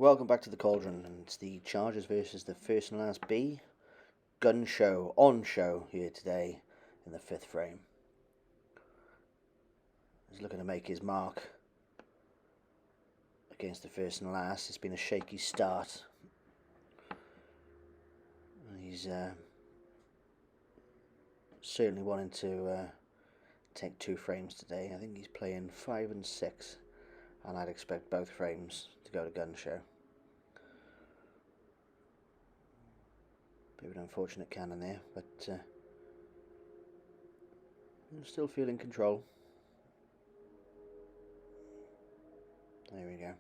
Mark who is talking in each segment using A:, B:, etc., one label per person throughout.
A: welcome back to the Cauldron, and it's the Chargers versus the First and Last B gun show, on show here today in the fifth frame. He's looking to make his mark against the First and Last. It's been a shaky start. He's certainly wanting to take 2 frames today. I think he's playing 5 and 6, and I'd expect both frames to go to gun show. Bit of an unfortunate cannon there, but still feel in control. There we go.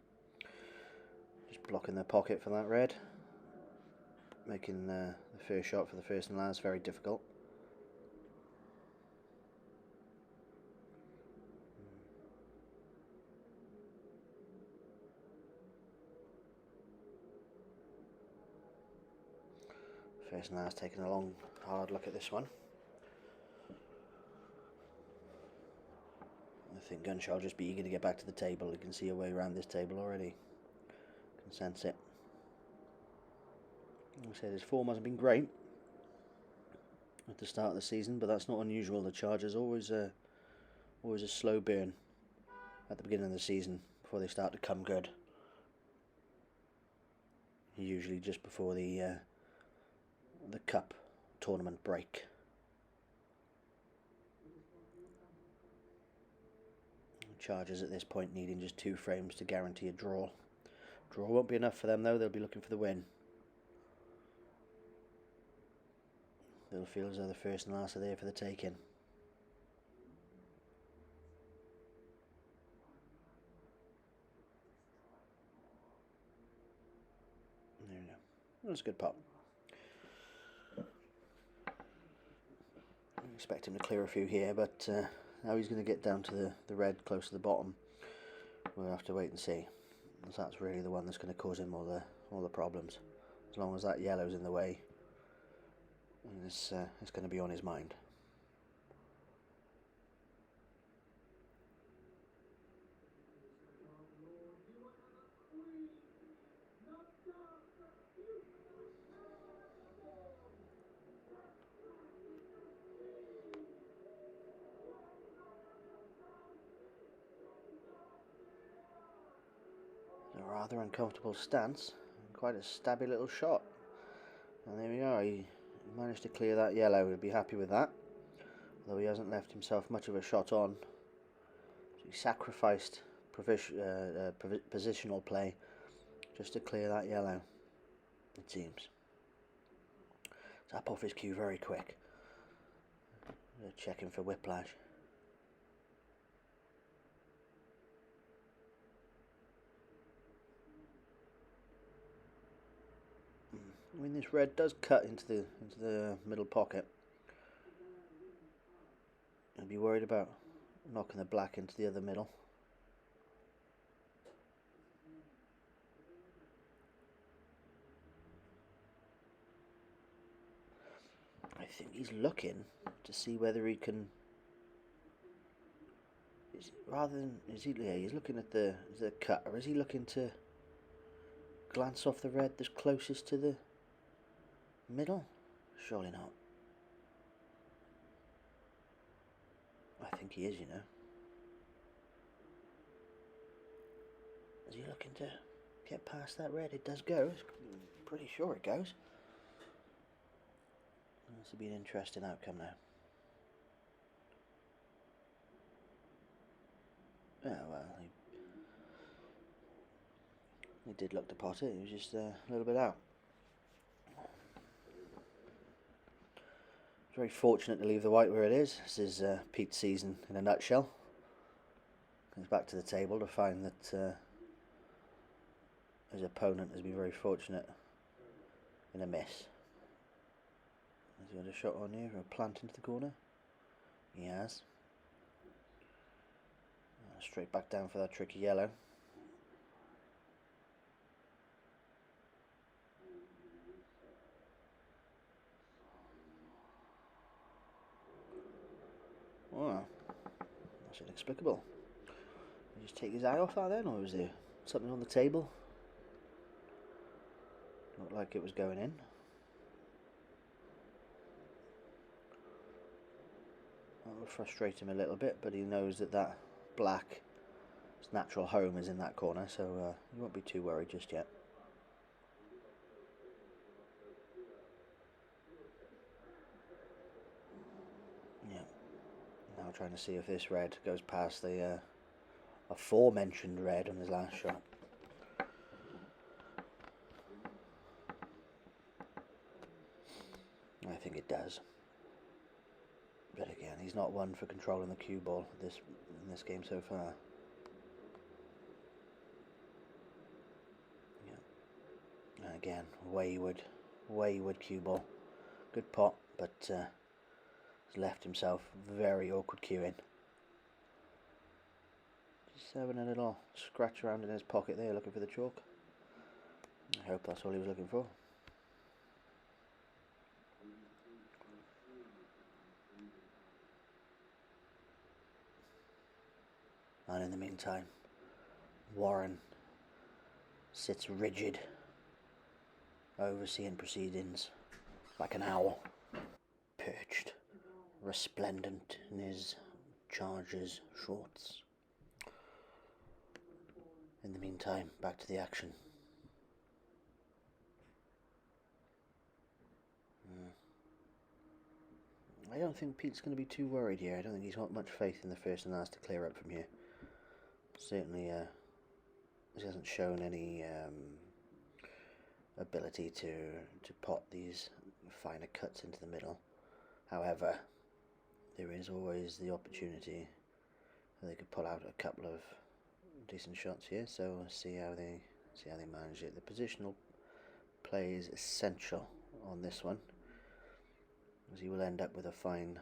A: Just blocking the pocket for that red, making the first shot for the First and Last very difficult. First and Last taking a long, hard look at this one. I think Gunshot will just be eager to get back to the table. You can see a way around this table already. Can sense it. Like I said, his form hasn't been great at the start of the season, but that's not unusual. The Chargers always a slow burn at the beginning of the season before they start to come good. Usually just before the Cup tournament break. Chargers at this point needing just 2 frames to guarantee a draw. Draw won't be enough for them though, they'll be looking for the win. They'll feel as though the First and Last are there for the taking. There we go. That's a good pop. I expect him to clear a few here, but how he's going to get down to the red close to the bottom, we'll have to wait and see. That's really the one that's going to cause him all the problems. As long as that yellow's in the way, it's going to be on his mind. A rather uncomfortable stance, quite a stabby little shot, and there we are. He managed to clear that yellow. He'll be happy with that, although he hasn't left himself much of a shot on. So he sacrificed positional play just to clear that yellow, it seems. It's up off his cue very quick. Checking for whiplash. I mean, this red does cut into the middle pocket. I'll be worried about knocking the black into the other middle. I think he's looking to see whether he can. He's looking at the cut, or is he looking to glance off the red that's closest to the middle? Surely not. I think he is, you know. Is he looking to get past that red? It does go. I'm pretty sure it goes. This will be an interesting outcome now. Oh well, he did look to pot it. He was just a little bit out. Very fortunate to leave the white where it is. This is Pete's season in a nutshell. He's back to the table to find that his opponent has been very fortunate in a miss. Has he got a shot on here or a plant into the corner? He has. Straight back down for that tricky yellow. Wow, that's inexplicable. Did he just take his eye off that then, or was there something on the table? Looked like it was going in. That will frustrate him a little bit, but he knows that that black's natural home is in that corner, so he won't be too worried just yet. Yeah. Now trying to see if this red goes past the aforementioned red on his last shot. I think it does. But again, he's not one for controlling the cue ball in this game so far. Yeah. And again, wayward cue ball. Good pot, but has left himself very awkward cueing. Just having a little scratch around in his pocket there, looking for the chalk. I hope that's all he was looking for. And in the meantime, Warren sits rigid, overseeing proceedings like an owl, perched, resplendent in his Chargers shorts. In the meantime, back to the action. I don't think Pete's going to be too worried here. I don't think he's got much faith in the first and last to clear up from here. Certainly, he hasn't shown any ability to pot these finer cuts into the middle. However, there is always the opportunity that they could pull out a couple of decent shots here. So we'll see how they manage it. The positional play is essential on this one, as he will end up with a fine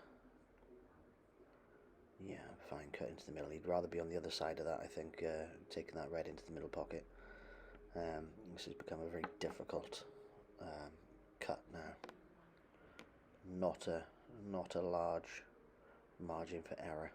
A: cut into the middle. He'd rather be on the other side of that, I think, taking that red into the middle pocket. This has become a very difficult cut now. Not a large margin for error.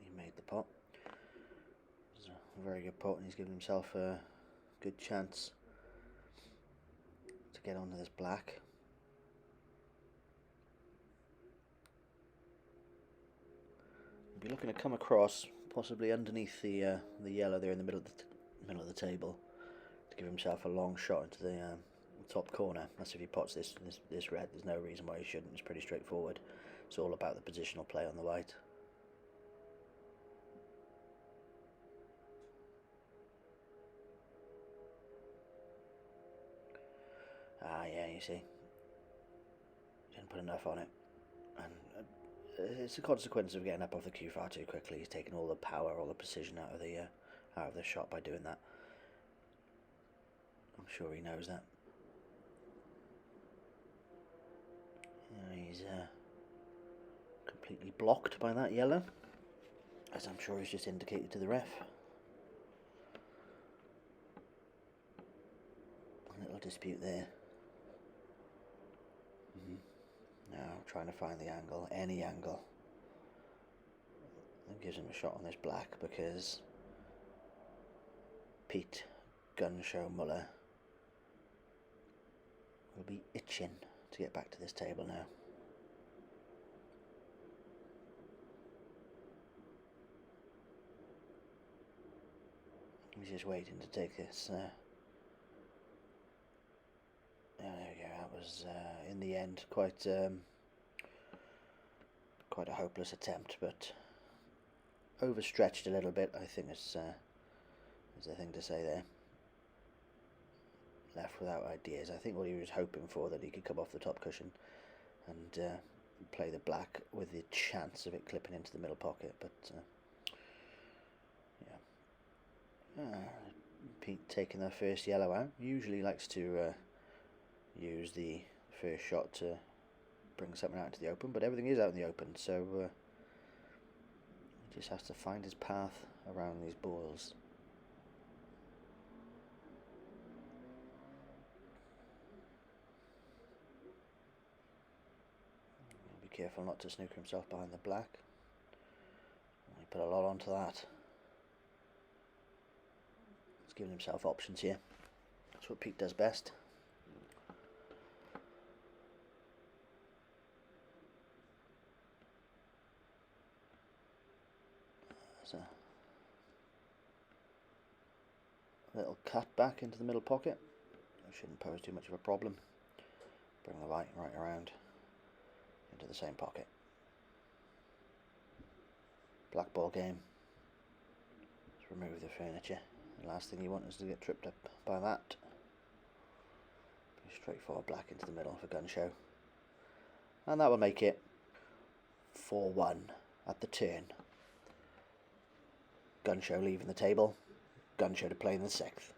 A: He made the pot. It was a very good pot, and he's given himself a good chance to get onto this black. He'll be looking to come across, possibly underneath the yellow there in the middle of the table, to give himself a long shot into the top corner. That's if he pots this red. There's no reason why he shouldn't. It's pretty straightforward. It's all about the positional play on the white. Yeah, you see, didn't put enough on it, and it's a consequence of getting up off the cue far too quickly. He's taken all the power, all the precision out of the shot by doing that. I'm sure he knows that. He's completely blocked by that yellow, as I'm sure he's just indicated to the ref. A little dispute there. Now trying to find the angle, any angle that gives him a shot on this black, because Pete Gunshow Muller will be itching to get back to this table now. He's just waiting to take this. There we go. That was in the end quite a hopeless attempt, but overstretched a little bit. I think is the thing to say there. Left without ideas. I think what he was hoping for, that he could come off the top cushion and play the black with the chance of it clipping into the middle pocket, but Pete taking their first yellow out. Usually likes to use the first shot to bring something out into the open, but everything is out in the open, so He just has to find his path around these boils. Be careful not to snooker himself behind the black. He put a lot onto that. He's giving himself options here. That's what Pete does best. There's a little cut back into the middle pocket. That shouldn't pose too much of a problem. Bring the white right around into the same pocket. Black ball game. Let's remove the furniture. The last thing you want is to get tripped up by that. Straightforward black into the middle for gun show. And that will make it 4-1 at the turn. Gun show leaving the table. Gun show to play in the 6th.